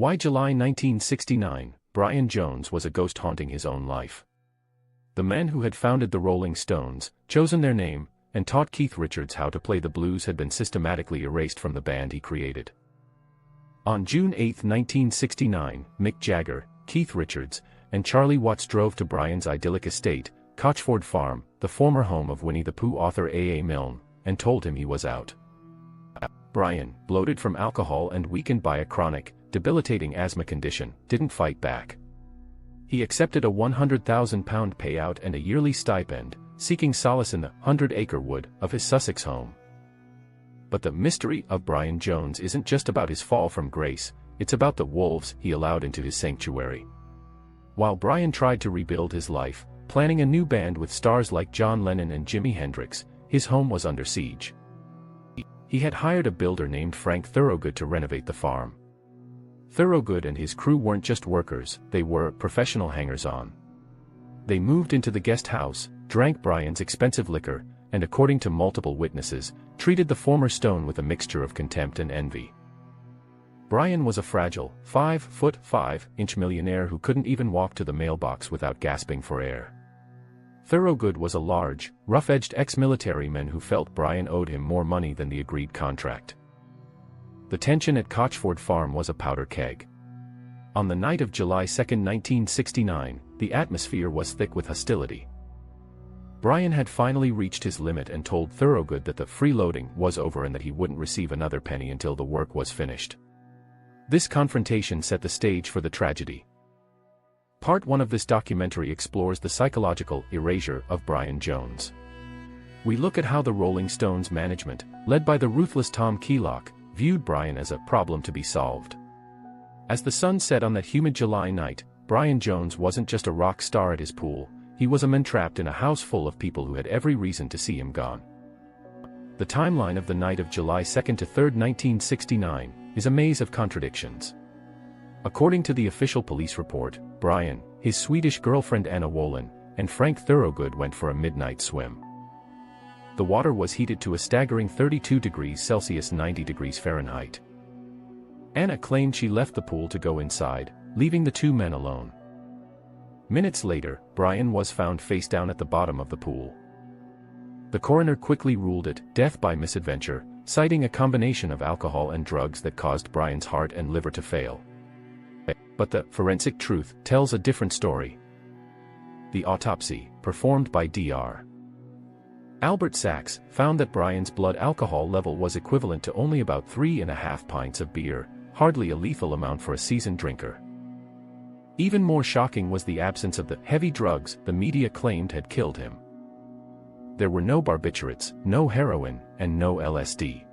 Why July 1969, Brian Jones was a ghost haunting his own life. The man who had founded the Rolling Stones, chosen their name, and taught Keith Richards how to play the blues had been systematically erased from the band he created. On June 8, 1969, Mick Jagger, Keith Richards, and Charlie Watts drove to Brian's idyllic estate, Cotchford Farm, the former home of Winnie the Pooh author A.A. Milne, and told him he was out. Brian, bloated from alcohol and weakened by a chronic, debilitating asthma condition, didn't fight back. He accepted a £100,000 payout and a yearly stipend, seeking solace in the 100-acre wood of his Sussex home. But the mystery of Brian Jones isn't just about his fall from grace, it's about the wolves he allowed into his sanctuary. While Brian tried to rebuild his life, planning a new band with stars like John Lennon and Jimi Hendrix, his home was under siege. He had hired a builder named Frank Thorogood to renovate the farm. Thorogood and his crew weren't just workers, they were professional hangers-on. They moved into the guest house, drank Brian's expensive liquor, and according to multiple witnesses, treated the former Stone with a mixture of contempt and envy. Brian was a fragile, 5'5" millionaire who couldn't even walk to the mailbox without gasping for air. Thorogood was a large, rough-edged ex-military man who felt Brian owed him more money than the agreed contract. The tension at Cotchford Farm was a powder keg. On the night of July 2, 1969, the atmosphere was thick with hostility. Brian had finally reached his limit and told Thorogood that the freeloading was over and that he wouldn't receive another penny until the work was finished. This confrontation set the stage for the tragedy. Part 1 of this documentary explores the psychological erasure of Brian Jones. We look at how the Rolling Stones management, led by the ruthless Tom Keelock, viewed Brian as a problem to be solved. As the sun set on that humid July night, Brian Jones wasn't just a rock star at his pool, he was a man trapped in a house full of people who had every reason to see him gone. The timeline of the night of July 2 to 3, 1969, is a maze of contradictions. According to the official police report, Brian, his Swedish girlfriend Anna Wolin, and Frank Thorogood went for a midnight swim. The water was heated to a staggering 32 degrees Celsius 90 degrees Fahrenheit. Anna claimed she left the pool to go inside, leaving the two men alone. Minutes later, Brian was found face down at the bottom of the pool. The coroner quickly ruled it death by misadventure, citing a combination of alcohol and drugs that caused Brian's heart and liver to fail. But the forensic truth tells a different story. The autopsy, performed by Dr. Albert Sachs, found that Brian's blood alcohol level was equivalent to only about 3.5 pints of beer, hardly a lethal amount for a seasoned drinker. Even more shocking was the absence of the heavy drugs the media claimed had killed him. There were no barbiturates, no heroin, and no LSD.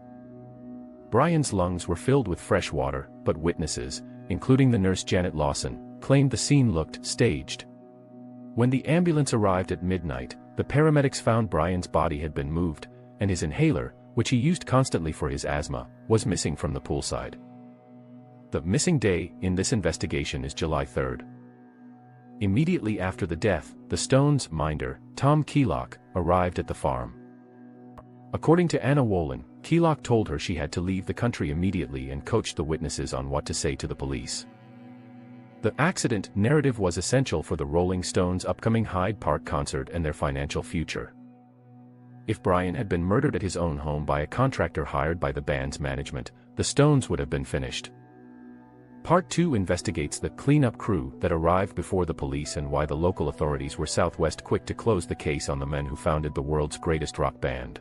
Brian's lungs were filled with fresh water, but witnesses, including the nurse Janet Lawson, claimed the scene looked staged. When the ambulance arrived at midnight, the paramedics found Brian's body had been moved, and his inhaler, which he used constantly for his asthma, was missing from the poolside. The missing day in this investigation is July 3. Immediately after the death, the Stones' minder, Tom Keelock, arrived at the farm. According to Anna Wolin, Keelock told her she had to leave the country immediately and coached the witnesses on what to say to the police. The accident narrative was essential for the Rolling Stones' upcoming Hyde Park concert and their financial future. If Brian had been murdered at his own home by a contractor hired by the band's management, the Stones would have been finished. Part 2 investigates the cleanup crew that arrived before the police and why the local authorities were Southwest quick to close the case on the men who founded the world's greatest rock band.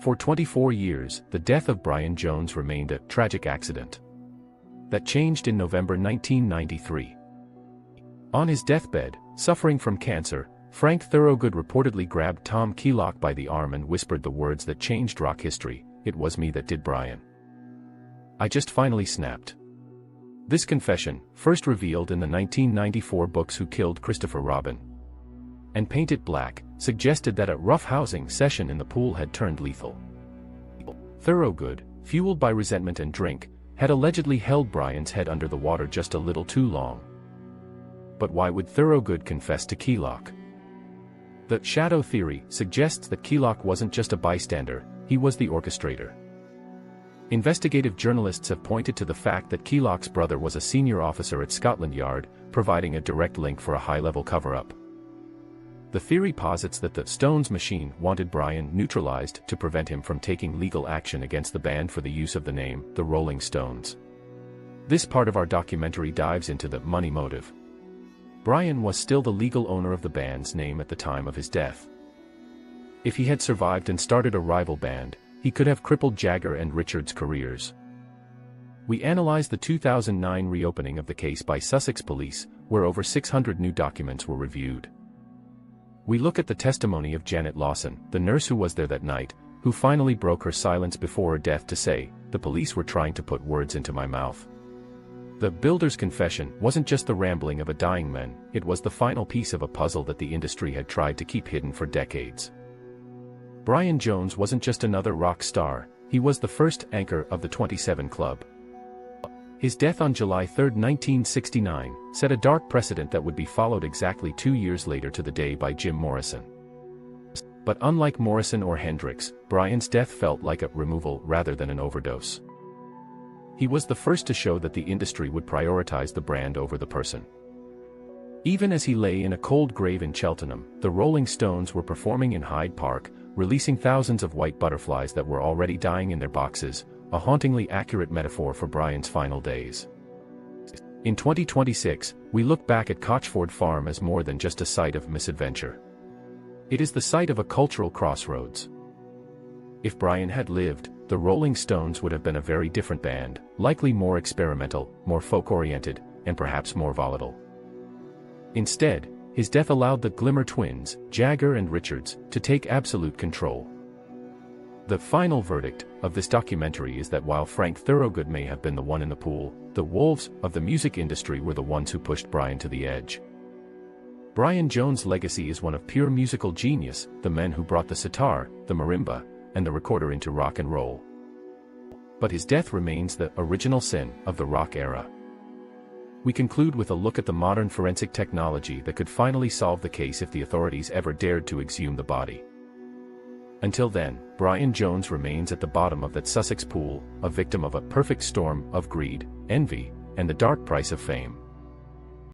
For 24 years, the death of Brian Jones remained a tragic accident. That changed in November 1993. On his deathbed, suffering from cancer, Frank Thorogood reportedly grabbed Tom Keelock by the arm and whispered the words that changed rock history, "It was me that did Brian. I just finally snapped." This confession, first revealed in the 1994 books Who Killed Christopher Robin and Paint It Black, suggested that a roughhousing session in the pool had turned lethal. Thorogood, fueled by resentment and drink, had allegedly held Brian's head under the water just a little too long. But why would Thorogood confess to Keelock? The shadow theory suggests that Keelock wasn't just a bystander, he was the orchestrator. Investigative journalists have pointed to the fact that Keylock's brother was a senior officer at Scotland Yard, providing a direct link for a high-level cover-up. The theory posits that the Stones machine wanted Brian neutralized to prevent him from taking legal action against the band for the use of the name, the Rolling Stones. This part of our documentary dives into the money motive. Brian was still the legal owner of the band's name at the time of his death. If he had survived and started a rival band, he could have crippled Jagger and Richards' careers. We analyzed the 2009 reopening of the case by Sussex Police, where over 600 new documents were reviewed. We look at the testimony of Janet Lawson, the nurse who was there that night, who finally broke her silence before her death to say, "The police were trying to put words into my mouth." The builder's confession wasn't just the rambling of a dying man, it was the final piece of a puzzle that the industry had tried to keep hidden for decades. Brian Jones wasn't just another rock star, he was the first anchor of the 27 Club. His death on July 3, 1969, set a dark precedent that would be followed exactly 2 years later to the day by Jim Morrison. But unlike Morrison or Hendrix, Brian's death felt like a removal rather than an overdose. He was the first to show that the industry would prioritize the brand over the person. Even as he lay in a cold grave in Cheltenham, the Rolling Stones were performing in Hyde Park, releasing thousands of white butterflies that were already dying in their boxes, a hauntingly accurate metaphor for Brian's final days. In 2026, we look back at Cotchford Farm as more than just a site of misadventure. It is the site of a cultural crossroads. If Brian had lived, the Rolling Stones would have been a very different band, likely more experimental, more folk-oriented, and perhaps more volatile. Instead, his death allowed the Glimmer twins, Jagger and Richards, to take absolute control. The final verdict of this documentary is that while Frank Thorogood may have been the one in the pool, the wolves of the music industry were the ones who pushed Brian to the edge. Brian Jones' legacy is one of pure musical genius, the men who brought the sitar, the marimba, and the recorder into rock and roll. But his death remains the original sin of the rock era. We conclude with a look at the modern forensic technology that could finally solve the case if the authorities ever dared to exhume the body. Until then, Brian Jones remains at the bottom of that Sussex pool, a victim of a perfect storm of greed, envy, and the dark price of fame.